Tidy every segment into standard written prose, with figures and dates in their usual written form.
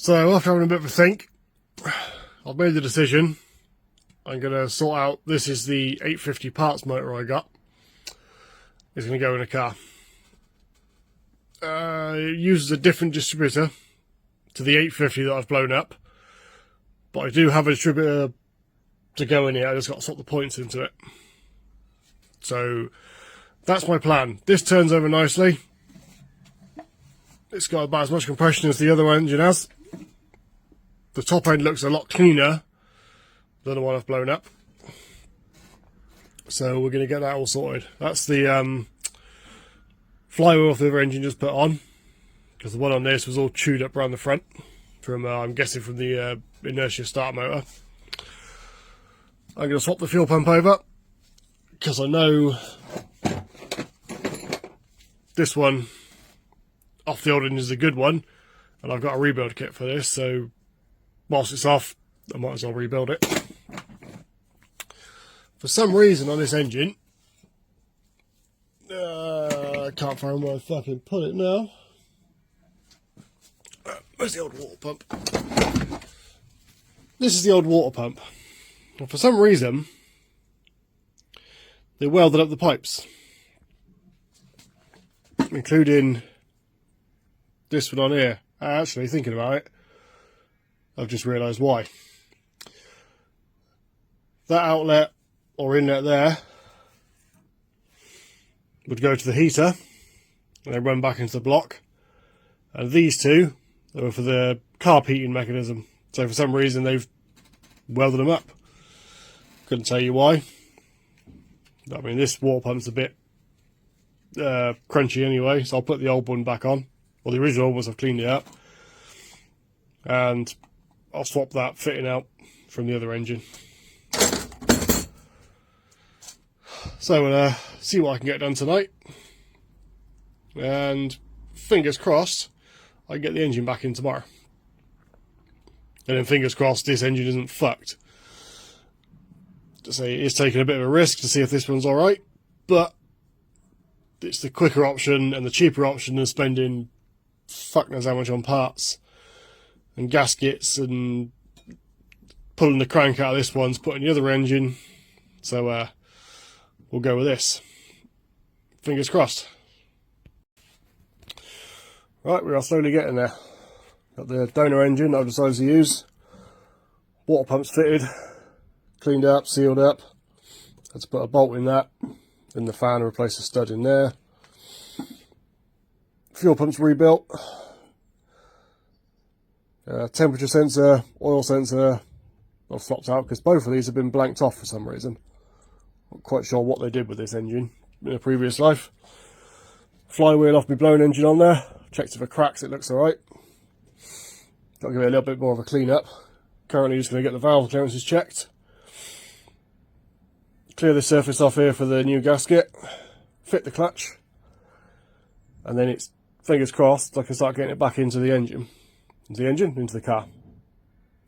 So after having a bit of a think, I've made the decision. I'm going to sort out, this is the 850 parts motor I got. It's going to go in a car. It uses a different distributor to the 850 that I've blown up. But I do have a distributor to go in here. I just got to swap the points into it. So that's my plan. This turns over nicely. It's got about as much compression as the other engine has. The top end looks a lot cleaner than the one I've blown up. So we're going to get that all sorted. That's the flywheel off the other engine just put on, because the one on this was all chewed up around the front from, I'm guessing, from the inertia start motor. I'm going to swap the fuel pump over, because I know this one off the old engine is a good one, and I've got a rebuild kit for this, so whilst it's off, I might as well rebuild it. For some reason on this engine, I can't find where I fucking put it now. Where's the old water pump? This is the old water pump. And for some reason, they welded up the pipes, including this one on here. Actually, thinking about it, I've just realised why. That outlet or inlet there would go to the heater and then run back into the block, and these two are for the carb heating mechanism. So for some reason they've welded them up. Couldn't tell you why. I mean, this water pump's a bit crunchy anyway, so I'll put the old one back on. Well, the original ones I've cleaned it up, and I'll swap that fitting out from the other engine. So we'll see what I can get done tonight, and fingers crossed I can get the engine back in tomorrow. And then fingers crossed this engine isn't fucked. To say it is taking a bit of a risk to see if this one's alright, but it's the quicker option and the cheaper option than spending fuck knows how much on parts and gaskets and pulling the crank out of this one's putting the other engine. So we'll go with this. Fingers crossed. Right, we are slowly getting there. Got the donor engine I've decided to use. Water pumps fitted, cleaned up, sealed up. Had to put a bolt in that, in the fan, and replace the stud in there. Fuel pumps rebuilt. Temperature sensor, oil sensor, I've swapped out because both of these have been blanked off for some reason. Not quite sure what they did with this engine in a previous life. Flywheel off my blown engine on there. Checked it for cracks, it looks alright. Got to give it a little bit more of a clean up. Currently just going to get the valve clearances checked. Clear the surface off here for the new gasket. Fit the clutch. And then it's, fingers crossed, I can start getting it back into the engine. Into the car.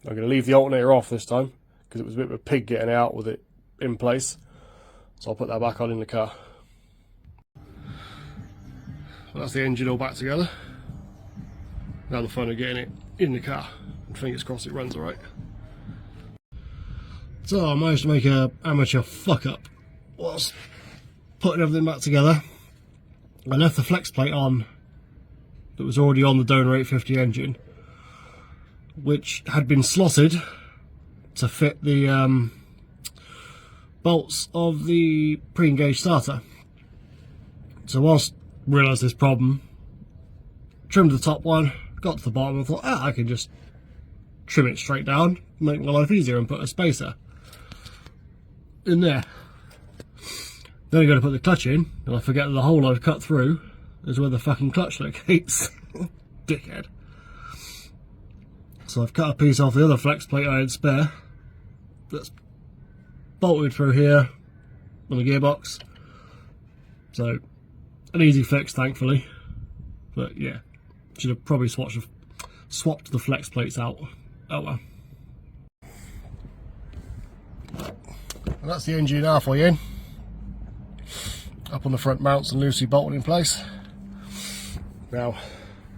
I'm going to leave the alternator off this time, because it was a bit of a pig getting out with it in place. So I'll put that back on in the car. Well, that's the engine all back together. Now the fun of getting it in the car, and fingers crossed it runs alright. So I managed to make a amateur fuck up whilst putting everything back together. I left the flex plate on that was already on the donor 850 engine, which had been slotted to fit the bolts of the pre-engaged starter. So whilst I realised this problem, trimmed the top one, got to the bottom and thought, I can just trim it straight down, make my life easier, and put a spacer in there. Then I go to put the clutch in, and I forget that the hole I've cut through is where the fucking clutch locates. Dickhead. So I've cut a piece off the other flex plate I had spare that's bolted through here on the gearbox. So an easy fix, thankfully. But yeah, should have probably swapped the flex plates out. Oh well. And that's the engine halfway in. Up on the front mounts and loosely bolted in place. Now,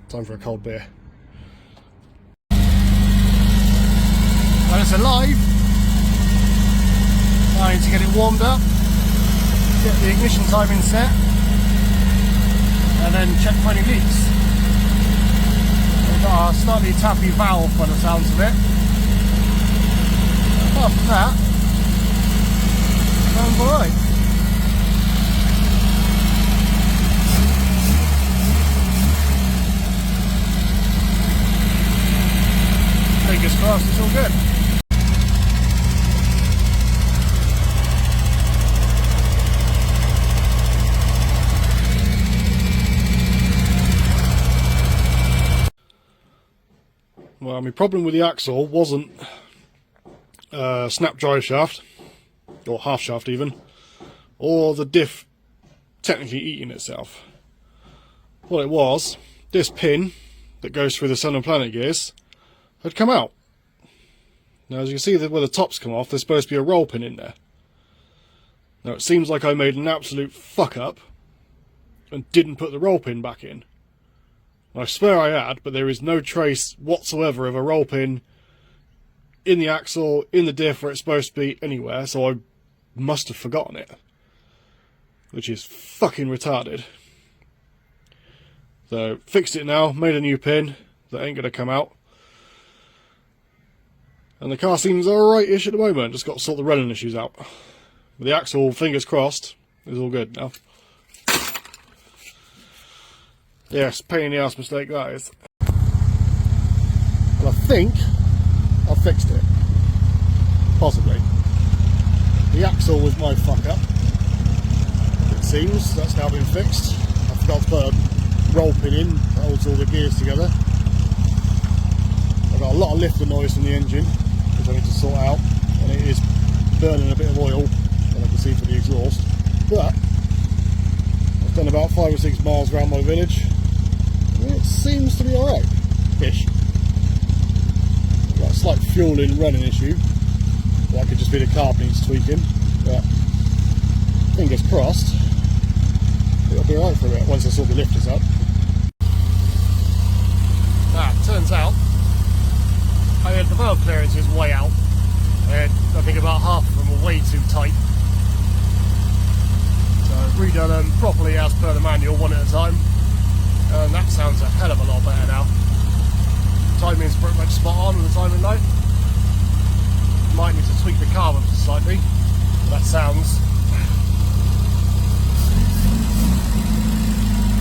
time for a cold beer. When it's alive, I need to get it warmed up, get the ignition timing set, and then check for any leaks. We've got a slightly tappy valve by the sounds of it. Apart from that, sounds alright. Fingers crossed, it's all good. Well, my problem with the axle wasn't snap drive shaft, or half shaft even, or the diff technically eating itself. What it was, this pin that goes through the sun and planet gears had come out. Now as you can see where the tops come off, there's supposed to be a roll pin in there. Now it seems like I made an absolute fuck up and didn't put the roll pin back in. I swear I had, but there is no trace whatsoever of a roll pin in the axle, in the diff where it's supposed to be, anywhere, so I must have forgotten it. Which is fucking retarded. So, fixed it now, made a new pin that ain't gonna come out. And the car seems alright-ish at the moment, just got to sort the running issues out. But the axle, fingers crossed, is all good now. Yes, pain in the ass mistake that is. Well, I think I've fixed it. Possibly. The axle was my fuck up. It seems that's now been fixed. I forgot to put a roll pin in that holds all the gears together. I've got a lot of lifter noise from the engine, which I need to sort out, and it is burning a bit of oil, that I can see from the exhaust. But I've done about 5 or 6 miles around my village. It seems to be alright-ish. I've got a slight fueling running issue. That could just be the carb needs tweaking, but fingers crossed it'll be alright for a bit once I sort the lifters up. Turns out I had the valve clearances way out. I think about half of them were way too tight. So I've redone them properly as per the manual, one at a time. And that sounds a hell of a lot better now. Timing's pretty much spot on with the timing light. Might need to tweak the carb up slightly, but that sounds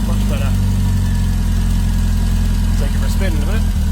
much better. Take it for a spin in a minute.